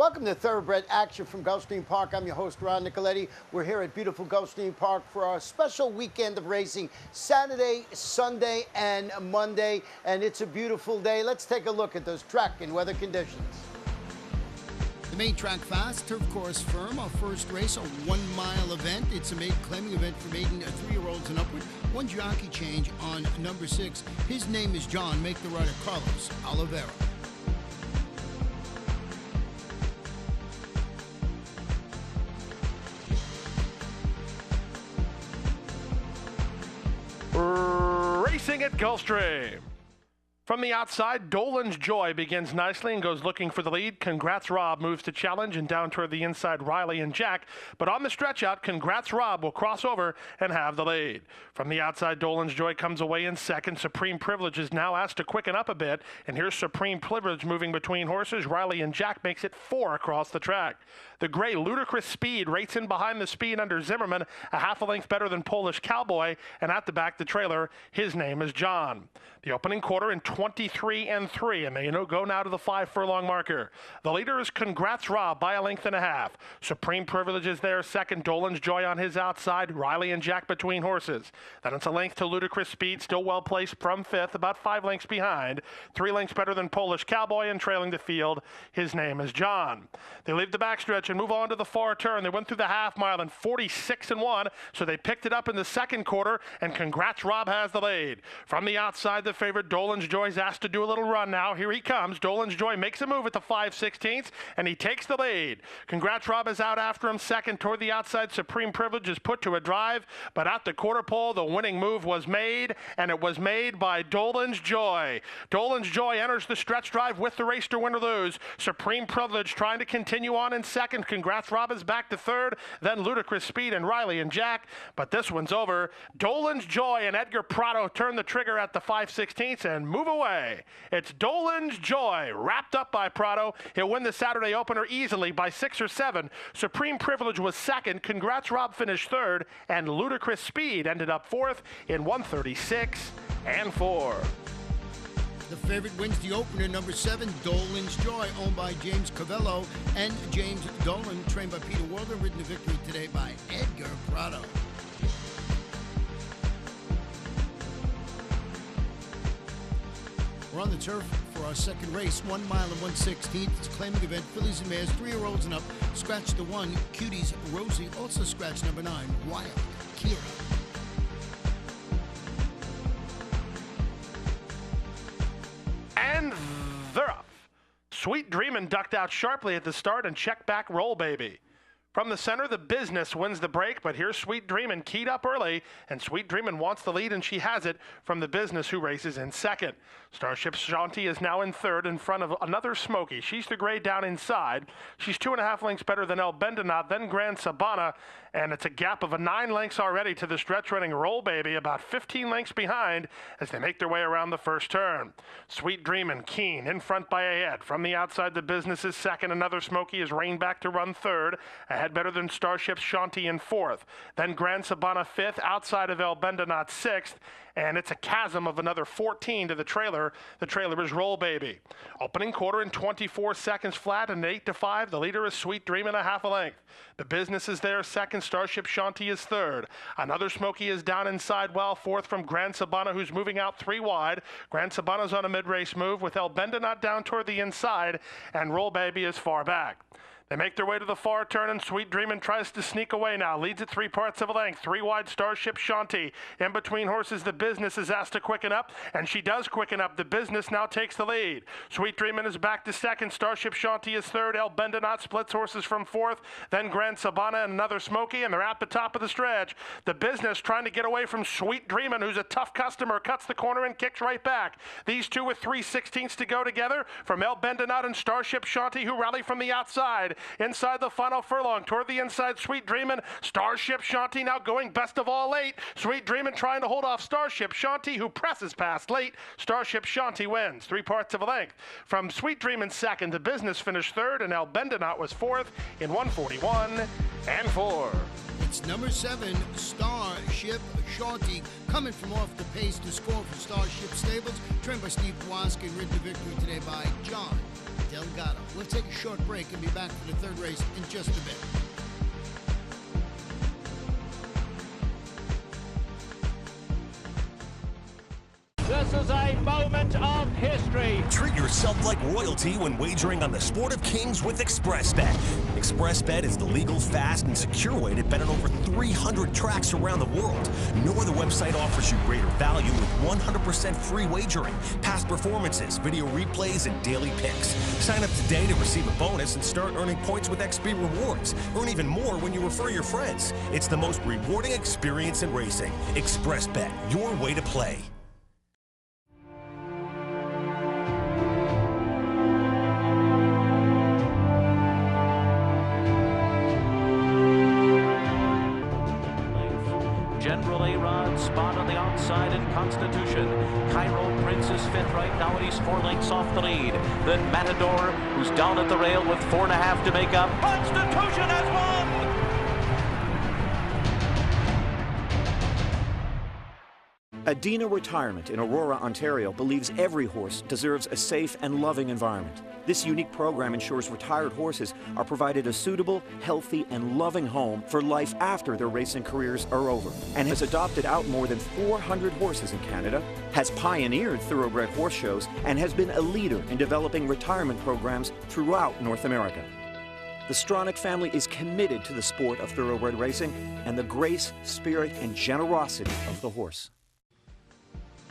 Welcome to Thoroughbred Action from Gulfstream Park. I'm your host, Ron Nicoletti. We're here at beautiful Gulfstream Park for our special weekend of racing, Saturday, Sunday, and Monday. And it's a beautiful day. Let's take a look at those track and weather conditions. The main track fast, turf course firm. Our first race, a 1 mile event. It's a maiden claiming event for maiden 3-year-olds and upward. One jockey change on number 6. His name is John. Make the rider Carlos Oliveira. Racing at Gulfstream. From the outside, Dolan's Joy begins nicely and goes looking for the lead. Congrats Rob moves to challenge, and down toward the inside, Riley and Jack. But on the stretch out, Congrats Rob will cross over and have the lead. From the outside, Dolan's Joy comes away in second. Supreme Privilege is now asked to quicken up a bit. And here's Supreme Privilege moving between horses. Riley and Jack makes it 4 across the track. The gray Ludicrous Speed rates in behind the speed under Zimmerman, a half a length better than Polish Cowboy. And at the back, the trailer, his name is John. The opening quarter in 23 and 3, and they go now to the 5 furlong marker. The leader is Congrats Rob by a length and a half. Supreme Privilege is there second. Dolan's Joy on his outside. Riley and Jack between horses. Then it's a length to Ludicrous Speed, still well placed from 5th, about 5 lengths behind. 3 lengths better than Polish Cowboy, and trailing the field, his name is John. They leave the backstretch and move on to the far turn. They went through the half mile in 46 and 1, so they picked it up in the second quarter, and Congrats Rob has the lead. From the outside, the favorite Dolan's Joy is asked to do a little run now. Here he comes. Dolan's Joy makes a move at the 5/16, and he takes the lead. Congrats Rob is out after him second. Toward the outside, Supreme Privilege is put to a drive, but at the quarter pole, the winning move was made, and it was made by Dolan's Joy. Dolan's Joy enters the stretch drive with the race to win or lose. Supreme Privilege trying to continue on in second. Congrats Rob is back to third, then Ludicrous Speed and Riley and Jack, but this one's over. Dolan's Joy and Edgar Prado turn the trigger at the 5/16 and move away. It's Dolan's Joy, wrapped up by Prado. He'll win the Saturday opener easily by 6 or 7. Supreme Privilege was second. Congrats Rob finished third, and Ludicrous Speed ended up 4th in 136 and 4. The favorite wins the opener, number 7, Dolan's Joy, owned by James Cavello and James Dolan, trained by Peter Walden, ridden to victory today by Edgar Prado. We're on the turf for our second race, 1 mile and 1/16. It's a claiming event, fillies and mares, 3-year-olds and up. Scratch the 1, Cuties Rosie. Also scratch number 9, Wild Kira. And they're off. Sweet Dreamin' ducked out sharply at the start and checked back Roll Baby. From the center, the Business wins the break, but here's Sweet Dreamin' keyed up early, and Sweet Dreamin' wants the lead, and she has it from the Business, who races in second. Starship Shanti is now in third in front of another Smoky. She's the gray down inside. She's 2.5 lengths better than El Bendenat, then Grand Sabana, and it's a gap of 9 lengths already to the stretch running Roll Baby, about 15 lengths behind as they make their way around the first turn. Sweet Dreamin' keen in front by a head. From the outside, the Business is second. Another Smoky is reined back to run third. Ahead better than Starship Shanti in 4th. Then Grand Sabana 5th, outside of El Bendenat 6th. And it's a chasm of another 14 to the trailer. The trailer is Roll Baby. Opening quarter in 24 seconds flat, and 8-5. The leader is Sweet Dreamin' a half a length. The Business is there second. Starship Shanti is third. Another Smoky is down inside well, 4th from Grand Sabana, who's moving out 3 wide. Grand Sabana's on a mid-race move with El Bendenat down toward the inside, and Roll Baby is far back. They make their way to the far turn, and Sweet Dreamin' tries to sneak away now. Leads at 3/4 of a length. 3 wide Starship Shanti. In between horses, the Business is asked to quicken up, and she does quicken up. The Business now takes the lead. Sweet Dreamin' is back to second. Starship Shanti is third. El Bendenat splits horses from 4th. Then Grand Sabana and another Smoky, and they're at the top of the stretch. The Business trying to get away from Sweet Dreamin', who's a tough customer, cuts the corner and kicks right back. These two with 3/16 to go together from El Bendenat and Starship Shanti, who rally from the outside. Inside the final furlong, toward the inside, Sweet Dreamin'. Starship Shanti now going best of all late. Sweet Dreamin' trying to hold off Starship Shanti, who presses past late. Starship Shanti wins 3/4 of a length. From Sweet Dreamin' second, the Business finished third, and El Bendenat was 4th in 141 and 4. It's number 7, Starship Shanti, coming from off the pace to score for Starship Stables, trained by Steve Waska and ridden to victory today by John Delgado. We'll take a short break and be back for the third race in just a bit. This is a moment of history. Treat yourself like royalty when wagering on the Sport of Kings with ExpressBet. ExpressBet is the legal, fast, and secure way to bet on over 300 tracks around the world. No other website offers you greater value with 100% free wagering, past performances, video replays, and daily picks. Sign up today to receive a bonus and start earning points with XP Rewards. Earn even more when you refer your friends. It's the most rewarding experience in racing. ExpressBet, your way to play. Spot on the outside in Constitution. Cairo Prince is fifth right now, and he's 4 lengths off the lead. Then Matador, who's down at the rail with 4.5 to make up. Constitution has won! Adina Retirement in Aurora, Ontario believes every horse deserves a safe and loving environment. This unique program ensures retired horses are provided a suitable, healthy, and loving home for life after their racing careers are over, and has adopted out more than 400 horses in Canada, has pioneered thoroughbred horse shows, and has been a leader in developing retirement programs throughout North America. The Stronach family is committed to the sport of thoroughbred racing and the grace, spirit, and generosity of the horse.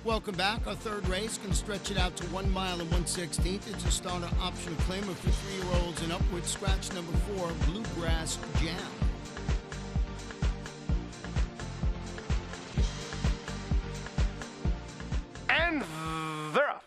Welcome back. Our third race can stretch it out to 1 mile and 1/16. It's a starter optional claimer for 3-year-olds and upward. Scratch number 4, Bluegrass Jam. And they're off.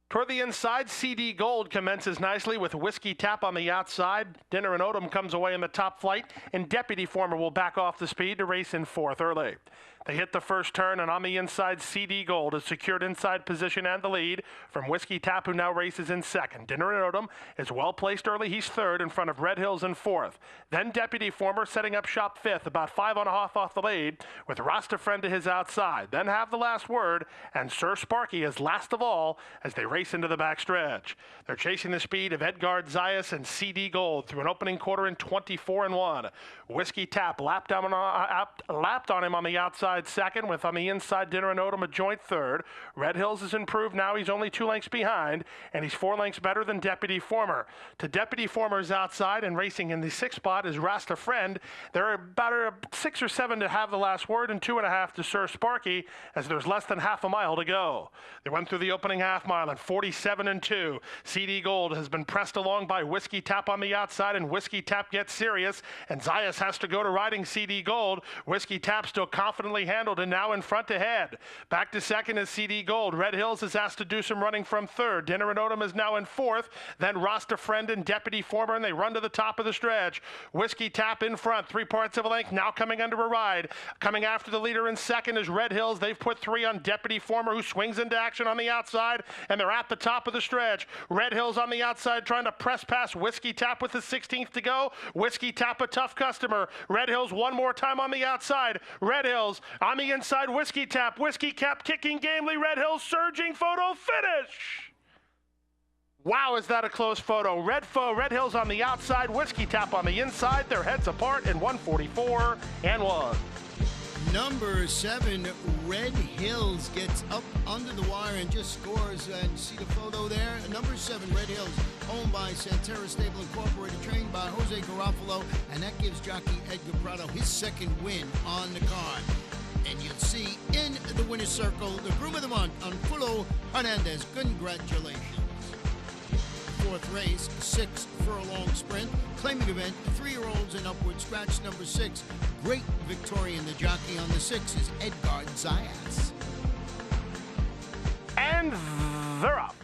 Toward the inside, CD Gold commences nicely with Whiskey Tap on the outside. Dinner and Odom comes away in the top flight, and Deputy Former will back off the speed to race in 4th early. They hit the first turn, and on the inside, CD Gold has secured inside position and the lead from Whiskey Tap, who now races in 2nd. Dinner and Odom is well placed early. He's 3rd in front of Red Hills in 4th. Then Deputy Former setting up shop 5th, about 5.5 off the lead, with Rasta Friend to his outside. Then Have the Last Word, and Sir Sparky is last of all as they race into the backstretch. They're chasing the speed of Edgard Zayas and CD Gold through an opening quarter in 24-1. Whiskey Tap lapped on him on the outside 2nd, with on the inside Dinner and Odom a joint 3rd. Red Hills has improved now. He's only 2 lengths behind, and he's 4 lengths better than Deputy Former. To Deputy Former's outside and racing in the 6th spot is Rasta Friend. There are about 6 or 7 to Have the Last Word and 2.5 to Sir Sparky, as there's less than half a mile to go. They went through the opening half mile in 47-2. CD Gold has been pressed along by Whiskey Tap on the outside, and Whiskey Tap gets serious, and Zayas has to go to riding CD Gold. Whiskey Tap still confidently handled and now in front ahead. Back to 2nd is CD Gold. Red Hills is asked to do some running from 3rd. Dinner and Odom is now in 4th. Then Rasta Friend and Deputy Former, and they run to the top of the stretch. Whiskey Tap in front, 3/4 of a length, now coming under a ride. Coming after the leader in 2nd is Red Hills. They've put 3 on Deputy Former, who swings into action on the outside, and they're at the top of the stretch. Red Hills on the outside trying to press past Whiskey Tap with the 16th to go. Whiskey Tap a tough customer. Red Hills one more time on the outside. Red Hills on the inside, Whiskey Tap. Whiskey Tap kicking gamely. Red Hills surging. Photo finish. Wow, is that a close photo. Red Hills on the outside, Whiskey Tap on the inside. Their heads apart in 1:44-1. Number 7, Red Hills, gets up under the wire and just scores. And see the photo there? Number 7, Red Hills, owned by Santera Stable Incorporated, trained by Jose Garofalo, and that gives jockey Edgar Prado his 2nd win on the card. And you'll see in the winner's circle the groom of the month, Anfulo Hernandez. Congratulations. 4th race, 6 furlong sprint, claiming event, 3-year-olds and upward. Scratch number 6, Great Victorian. The jockey on the 6 is Edgard Zayas. And they're up.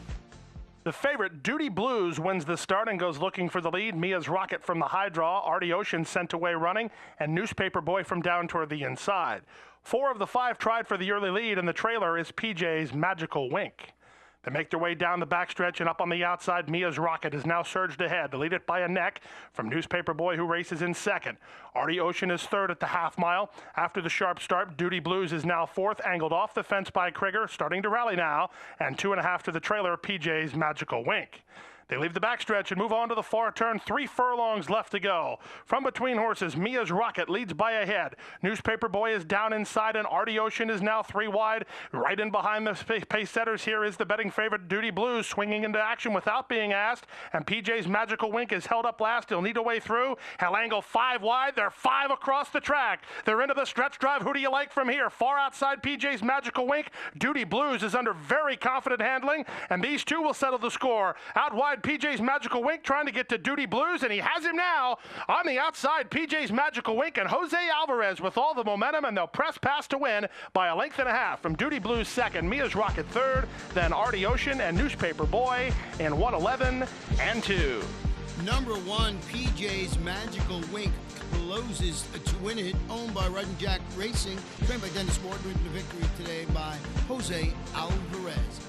The favorite, Duty Blues, wins the start and goes looking for the lead. Mia's Rocket from the high draw, Artie Ocean sent away running, and Newspaper Boy from down toward the inside. 4 of the 5 tried for the early lead, and the trailer is PJ's Magical Wink. They make their way down the backstretch, and up on the outside, Mia's Rocket is now surged ahead. They lead it by a neck from Newspaper Boy, who races in 2nd. Artie Ocean is 3rd at the half mile. After the sharp start, Duty Blues is now 4th, angled off the fence by Krieger, starting to rally now, and 2.5 to the trailer, PJ's Magical Wink. They leave the backstretch and move on to the far turn. 3 furlongs left to go. From between horses, Mia's Rocket leads by a head. Newspaper Boy is down inside, and Artie Ocean is now 3 wide. Right in behind the pace setters here is the betting favorite Duty Blues, swinging into action without being asked. And PJ's Magical Wink is held up last. He'll need a way through. Hell Angle 5 wide. They're 5 across the track. They're into the stretch drive. Who do you like from here? Far outside PJ's Magical Wink. Duty Blues is under very confident handling, and these two will settle the score. Out wide, PJ's Magical Wink trying to get to Duty Blues, and he has him now. On the outside, PJ's Magical Wink and Jose Alvarez with all the momentum, and they'll press past to win by a length and a half. From Duty Blues second, Mia's Rocket third, then Artie Ocean and Newspaper Boy in 111 and 2. Number 1, PJ's Magical Wink closes to win it, owned by Red and Jack Racing, trained by Dennis Ward, ridden to victory today by Jose Alvarez.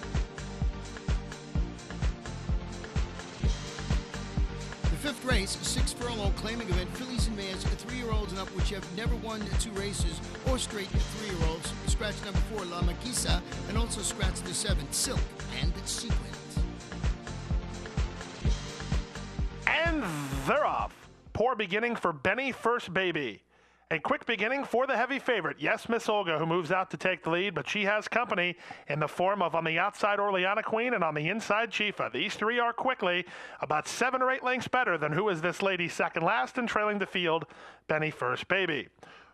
The 5th race, 6 furlong claiming event, fillies and mares, 3-year-olds and up, which have never won 2 races, or straight 3-year-olds. Scratch number 4, La Maquisa, and also scratch the 7, Silk and Sequins. And they're off. Poor beginning for Benny First Baby. A quick beginning for the heavy favorite, Yes Miss Olga, who moves out to take the lead, but she has company in the form of on the outside Orleana Queen and on the inside Chifa. These 3 are quickly about 7 or 8 lengths better than Who Is This Lady second last, and trailing the field, Benny First Baby.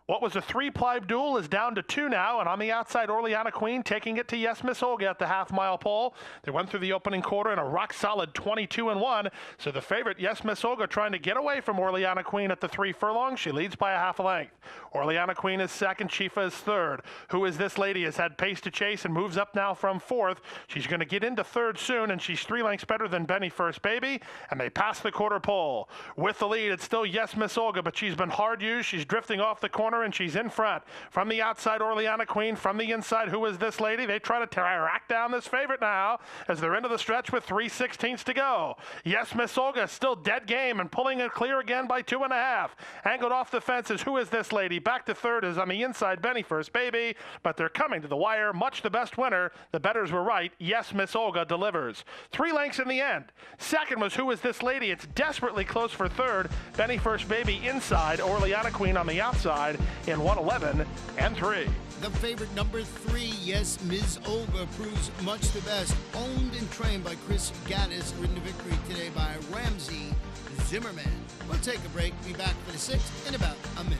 What was a 3-ply duel is down to 2 now, and on the outside, Orleana Queen taking it to Yes Miss Olga at the half-mile pole. They went through the opening quarter in a rock-solid 22-1, so the favorite, Yes Miss Olga, trying to get away from Orleana Queen at the 3 furlongs. She leads by a half a length. Orleana Queen is second, Chifa is third. Who Is This Lady has had pace to chase and moves up now from 4th. She's going to get into 3rd soon, and she's 3 lengths better than Benny First Baby, and they pass the quarter pole. With the lead, it's still Yes Miss Olga, but she's been hard used. She's drifting off the corner, and she's in front. From the outside, Orleana Queen. From the inside, Who Is This Lady? They try to track down this favorite now as they're into the stretch with 3/16 to go. Yes Miss Olga still dead game and pulling it clear again by 2.5. Angled off the fences, Who Is This Lady? Back to 3rd is on the inside, Benny First Baby, but they're coming to the wire. Much the best winner. The bettors were right. Yes Miss Olga delivers. 3 lengths in the end. Second was Who Is This Lady? It's desperately close for 3rd. Benny First Baby inside, Orleana Queen on the outside in 111 and 3. The favorite, number 3, Yes Ms. Olga, proves much the best. Owned and trained by Chris Gaddis, ridden to victory today by Ramsey Zimmerman. We'll take a break. Be back for the 6th in about a minute.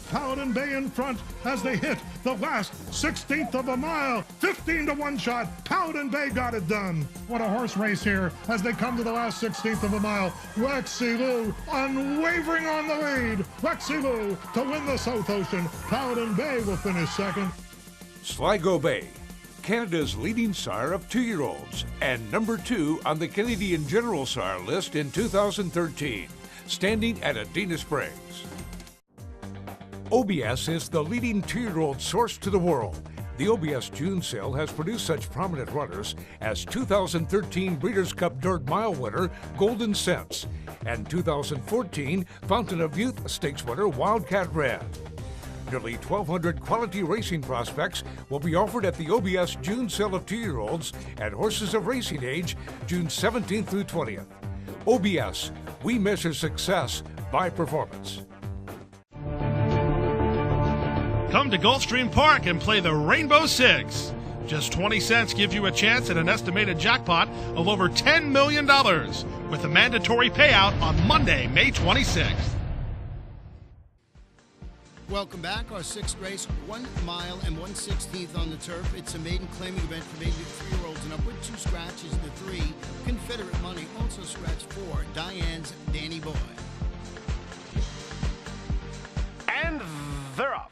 Paladin Bay in front as they hit the last 16th of a mile. 15-1 shot. Paladin Bay got it done. What a horse race here as they come to the last 16th of a mile. Lexi Lou unwavering on the lead. Lexi Lou to win the South Ocean. Paladin Bay will finish second. Sligo Bay, Canada's leading sire of 2-year-olds and number 2 on the Canadian General Sire list in 2013, standing at Adena Springs. OBS is the leading 2-year-old source to the world. The OBS June sale has produced such prominent runners as 2013 Breeders' Cup Dirt Mile winner Golden Sense and 2014 Fountain of Youth Stakes winner Wildcat Red. Nearly 1,200 quality racing prospects will be offered at the OBS June sale of 2-year-olds and horses of racing age June 17th through 20th. OBS, we measure success by performance. Come to Gulfstream Park and play the Rainbow Six. Just 20 cents gives you a chance at an estimated jackpot of over $10 million with a mandatory payout on Monday, May 26th. Welcome back. Our 6th race, 1 mile and 1/16 on the turf. It's a maiden claiming event for maiden 3-year-olds and upward. 2 scratches, the 3. Confederate Money also scratched 4. Diane's Danny Boy. And they're off.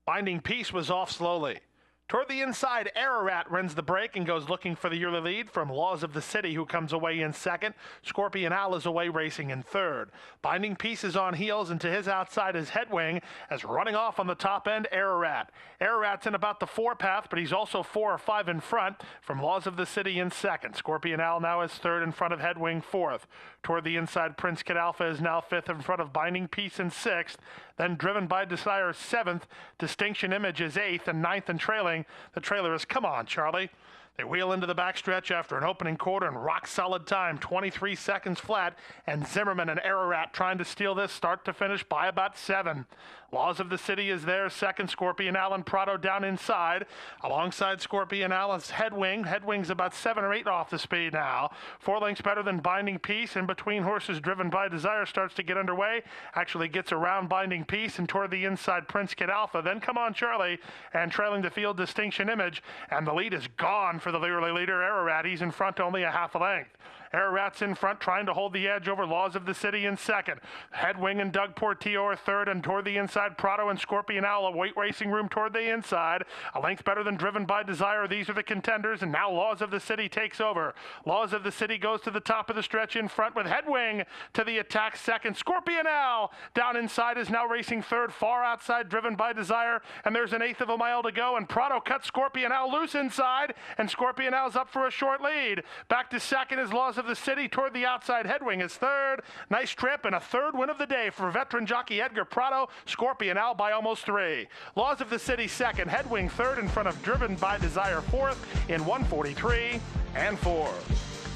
Finding Peace was off slowly. Toward the inside, Ararat runs the break and goes looking for the yearly lead from Laws of the City, who comes away in second. Scorpion Owl is away racing in third. Binding Peace is on heels, and to his outside is Headwing, as running off on the top end, Ararat. Ararat's in about the 4 path, but he's also 4 or 5 in front from Laws of the City in second. Scorpion Owl now is third in front of Headwing, fourth. Toward the inside, Prince Kid Alpha is now fifth in front of Binding Peace in sixth. Then Driven by Desire seventh. Distinction Image is eighth, and ninth and trailing. The trailer is Come On, Charlie. They wheel into the backstretch after an opening quarter and rock-solid time, 23 seconds flat, and Zimmerman and Ararat trying to steal this start to finish by about 7. Laws of the City is there, second. Scorpion Alan Prado down inside. Alongside Scorpion Alan's Headwing. Headwing's about 7 or 8 off the speed now. 4 lengths better than Binding Peace. In between horses, Driven by Desire starts to get underway. Actually gets around Binding Peace and toward the inside, Prince Kid Alpha. Then Come On, Charlie, and trailing the field, Distinction Image. And the lead is gone for the early leader, Ararat. He's in front only a half a length. Ararat's in front, trying to hold the edge over Laws of the City in second. Headwing and Doug Portillo are third, and toward the inside, Prado and Scorpion Owl, a weight racing room toward the inside. A length better than Driven by Desire. These are the contenders, and now Laws of the City takes over. Laws of the City goes to the top of the stretch in front with Headwing to the attack second. Scorpion Owl down inside is now racing third, far outside Driven by Desire, and there's an eighth of a mile to go, and Prado cuts Scorpion Owl loose inside, and Scorpion Owl's up for a short lead. Back to second is Laws of the City. Toward the outside, Headwing is third. Nice trip and a third win of the day for veteran jockey Edgar Prado. Scorpion Owl by almost 3. Laws of the City second. Headwing third in front of Driven by Desire fourth in 1:43 and 4.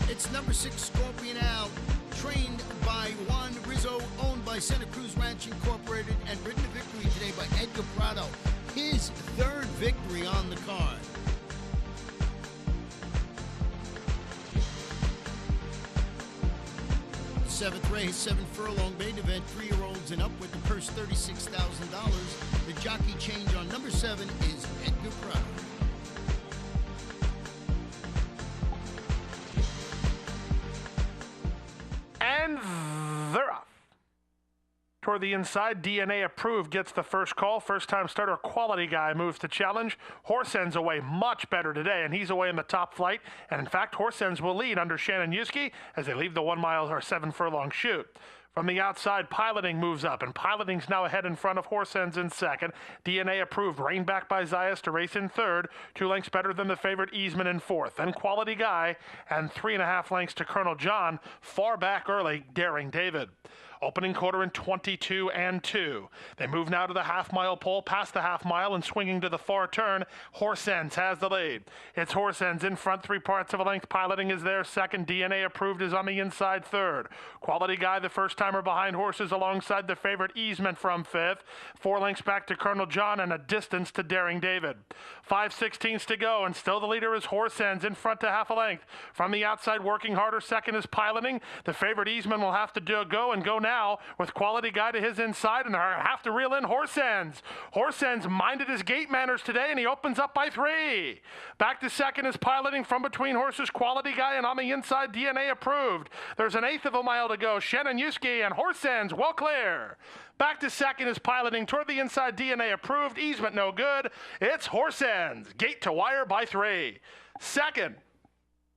It's number 6, Scorpion Owl, trained by Juan Rizzo, owned by Santa Cruz Ranch Incorporated, and ridden to victory today by Edgar Prado. His third victory on the card. 7th race, 7 furlong main event, 3-year-olds and up with the purse $36,000. The jockey change on number 7 is Edgar Prado. And they're off. Toward the inside, DNA Approved gets the first call. First-time starter Quality Guy moves to challenge. Horse Ends away much better today, and he's away in the top flight. And in fact, Horse Ends will lead under Shannon Yuski as they leave the 1 mile or 7 furlong chute. From the outside, Piloting moves up, and Piloting's now ahead in front of Horse Ends in second. DNA Approved, reined back by Zayas to race in third. 2 lengths better than the favorite Easman in fourth. Then Quality Guy, and 3.5 lengths to Colonel John. Far back early, Daring David. Opening quarter in 22 and 2. They move now to the half-mile pole, past the half-mile, and swinging to the far turn. Horse Ends has the lead. It's Horse Ends in front, 3/4 of a length. Piloting is there second. DNA Approved is on the inside third. Quality Guy, the first-timer behind horses, alongside the favorite Easman from fifth. 4 lengths back to Colonel John and a distance to Daring David. 5/16 to go, and still the leader is Horse Ends in front to half a length. From the outside, working harder, second is Piloting. The favorite Easman will have to go now with Quality Guy to his inside, and they'll have to reel in Horse Ends. Horse Ends minded his gate manners today, and he opens up by 3. Back to second is Piloting from between horses, Quality Guy, and on the inside, DNA Approved. There's an eighth of a mile to go. Shannon Yuski and Horse Ends well clear. Back to second is Piloting. Toward the inside, DNA Approved. Easement no good. It's Horse Ends. Gate to wire by 3. Second,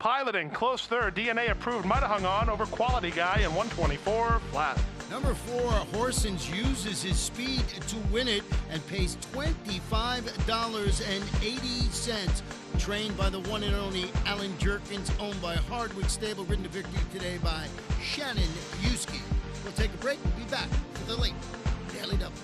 Piloting. Close third. DNA Approved might have hung on over Quality Guy in 1:24 flat. Number 4, Horse Ends uses his speed to win it and pays $25.80. Trained by the one and only Alan Jerkins, owned by Hardwick Stable, ridden to victory today by Shannon Yuski. We'll take a break. We'll be back for the late Daily Double.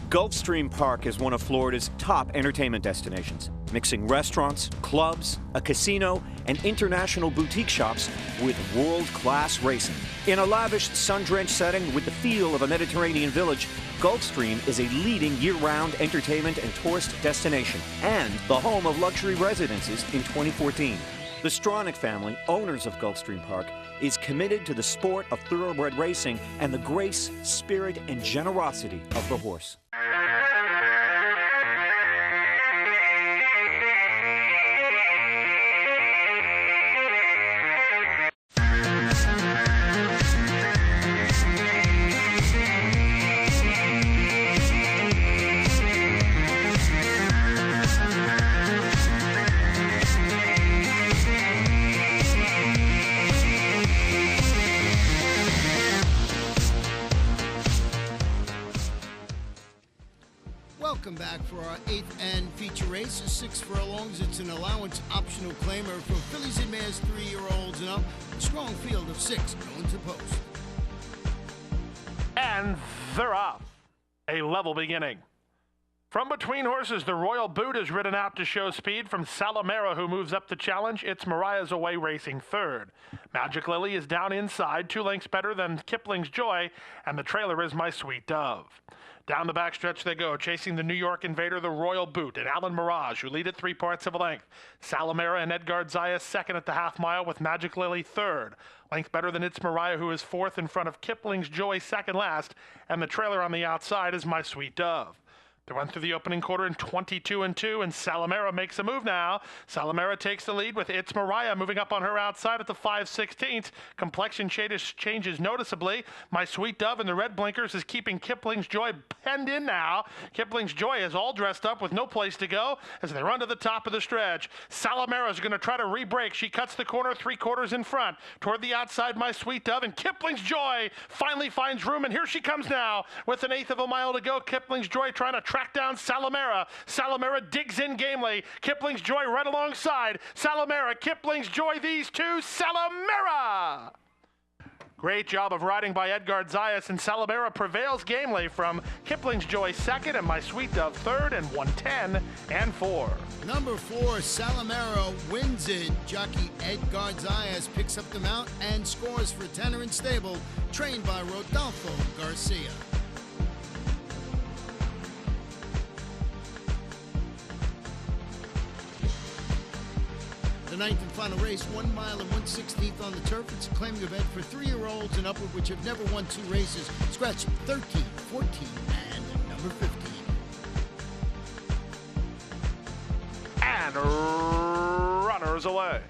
Gulfstream Park is one of Florida's top entertainment destinations, mixing restaurants, clubs, a casino, and international boutique shops with world-class racing. In a lavish, sun-drenched setting with the feel of a Mediterranean village, Gulfstream is a leading year-round entertainment and tourist destination and the home of luxury residences in 2014. The Stronach family, owners of Gulfstream Park, is committed to the sport of thoroughbred racing and the grace, spirit, and generosity of the horse. Welcome back for our 8th and feature race. 6 furlongs. It's an allowance optional claimer for fillies and mares 3-year-olds and up. A strong field of 6 going to post. And they're off. A level beginning. From between horses, the Royal Boot is ridden out to show speed from Salamera, who moves up the challenge. It's Mariah's Away racing third. Magic Lily is down inside, 2 lengths better than Kipling's Joy, and the trailer is My Sweet Dove. Down the backstretch they go, chasing the New York Invader, the Royal Boot, and Alan Mirage, who lead at 3 parts of a length. Salamera and Edgard Zayas second at the half mile, with Magic Lily third. Length better than It's Mariah, who is fourth in front of Kipling's Joy second last, and the trailer on the outside is My Sweet Dove. They run through the opening quarter in 22-2, and Salamera makes a move now. Salamera takes the lead with It's Mariah moving up on her outside at the 5/16. Complexion changes noticeably. My Sweet Dove in the red blinkers is keeping Kipling's Joy penned in now. Kipling's Joy is all dressed up with no place to go as they run to the top of the stretch. Salamera is going to try to re-break. She cuts the corner 3/4 in front. Toward the outside, My Sweet Dove, and Kipling's Joy finally finds room, and here she comes now with 1/8 of a mile to go. Kipling's Joy trying to track down Salamera. Salamera digs in gamely. Kipling's Joy right alongside. Salamera, Kipling's Joy, these two. Salamera! Great job of riding by Edgard Zayas, and Salamera prevails gamely from Kipling's Joy second and My Sweet Dove third, and 110 and 4. Number 4, Salamera wins it. Jockey Edgard Zayas picks up the mount and scores for Tanner and Stable, trained by Rodolfo Garcia. The 9th and final race, 1 mile and 1/16 on the turf. It's a claiming event for 3-year-olds and upward, which have never won 2 races. Scratch 13, 14, and number 15. And runners away.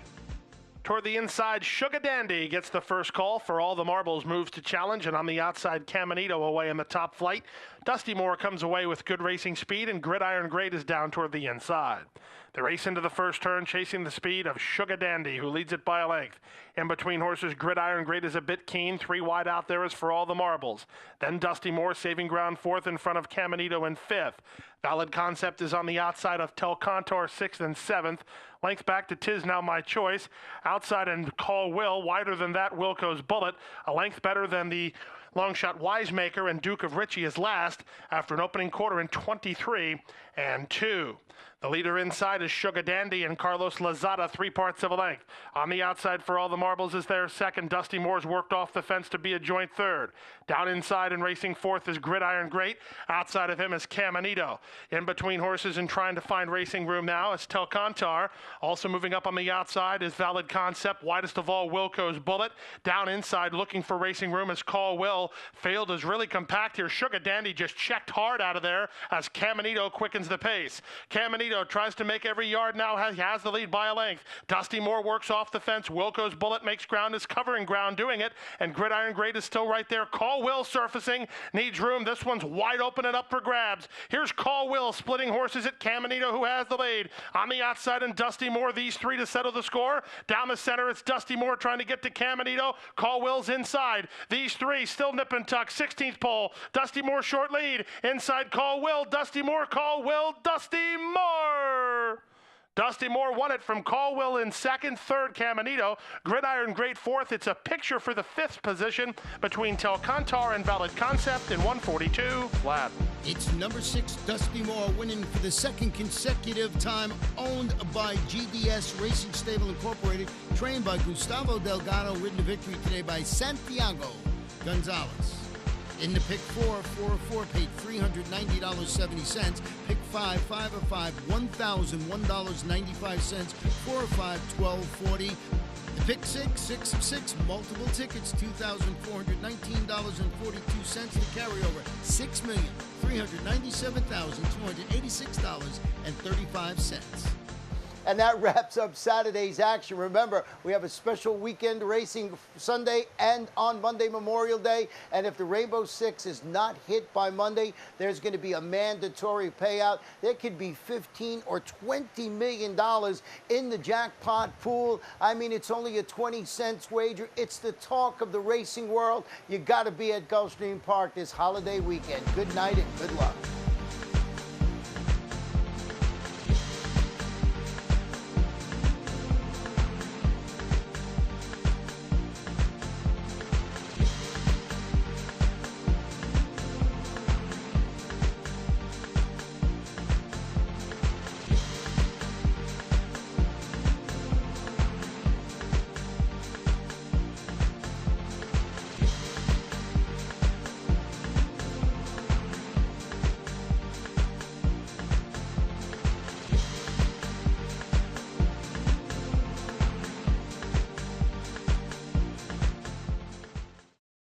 Toward the inside, Sugar Dandy gets the first call for All the Marbles, moves to challenge, and on the outside, Caminito away in the top flight. Dusty Moore comes away with good racing speed, and Gridiron Great is down toward the inside. They race into the first turn, chasing the speed of Sugar Dandy, who leads it by a length. In between horses, Gridiron Great is a bit keen. 3 wide out there is for All the Marbles. Then Dusty Moore saving ground fourth in front of Caminito in fifth. Valid Concept is on the outside of Tel Contour 6th and 7th. Length back to Tis Now My Choice. Outside and Call Will. Wider than that, Wilco's Bullet. A length better than the long shot Wisemaker, and Duke of Ritchie is last after an opening quarter in 23-2. The leader inside is Sugar Dandy and Carlos Lazada, 3 parts of a length. On the outside for All the Marbles is their second. Dusty Moore's worked off the fence to be a joint third. Down inside and racing fourth is Gridiron Great. Outside of him is Caminito. In between horses and trying to find racing room now is Tel Contar. Also moving up on the outside is Valid Concept. Widest of all, Wilco's Bullet. Down inside looking for racing room is Call Will. Field is really compact here. Sugar Dandy just checked hard out of there as Caminito quickens the pace. Caminito tries to make every yard now. He has the lead by a length. Dusty Moore works off the fence. Wilco's Bullet makes ground, is covering ground doing it, and Gridiron Great is still right there. Call Will surfacing, needs room. This one's wide open and up for grabs. Here's Call Will splitting horses at Caminito, who has the lead. On the outside and Dusty Moore, these 3 to settle the score. Down the center, it's Dusty Moore trying to get to Caminito. Call Will's inside. These 3 still nip and tuck. 16th pole. Dusty Moore short lead. Inside Call Will. Dusty Moore. Call Will. Dusty Moore. Dusty Moore won it from Call Will in second, third Caminito. Gridiron Great fourth. It's a picture for the 5th position between Tel Contar and Valid Concept in 142 flat. It's number 6, Dusty Moore, winning for the 2nd consecutive time, owned by GDS Racing Stable Incorporated, trained by Gustavo Delgado, ridden to victory today by Santiago Gonzalez. In the pick 4, 4 of 4 paid $390.70. Pick 5, 5 of 5, $1,001.95. 4 of 5, $12.40. The pick 6, 6 of 6, multiple tickets, $2,419.42. The carryover, $6,397,286.35. And that wraps up Saturday's action. Remember, we have a special weekend racing Sunday and on Monday, Memorial Day. And if the Rainbow Six is not hit by Monday, there's going to be a mandatory payout. There could be $15 or $20 million in the jackpot pool. I mean, it's only a 20-cent wager. It's the talk of the racing world. You got to be at Gulfstream Park this holiday weekend. Good night and good luck.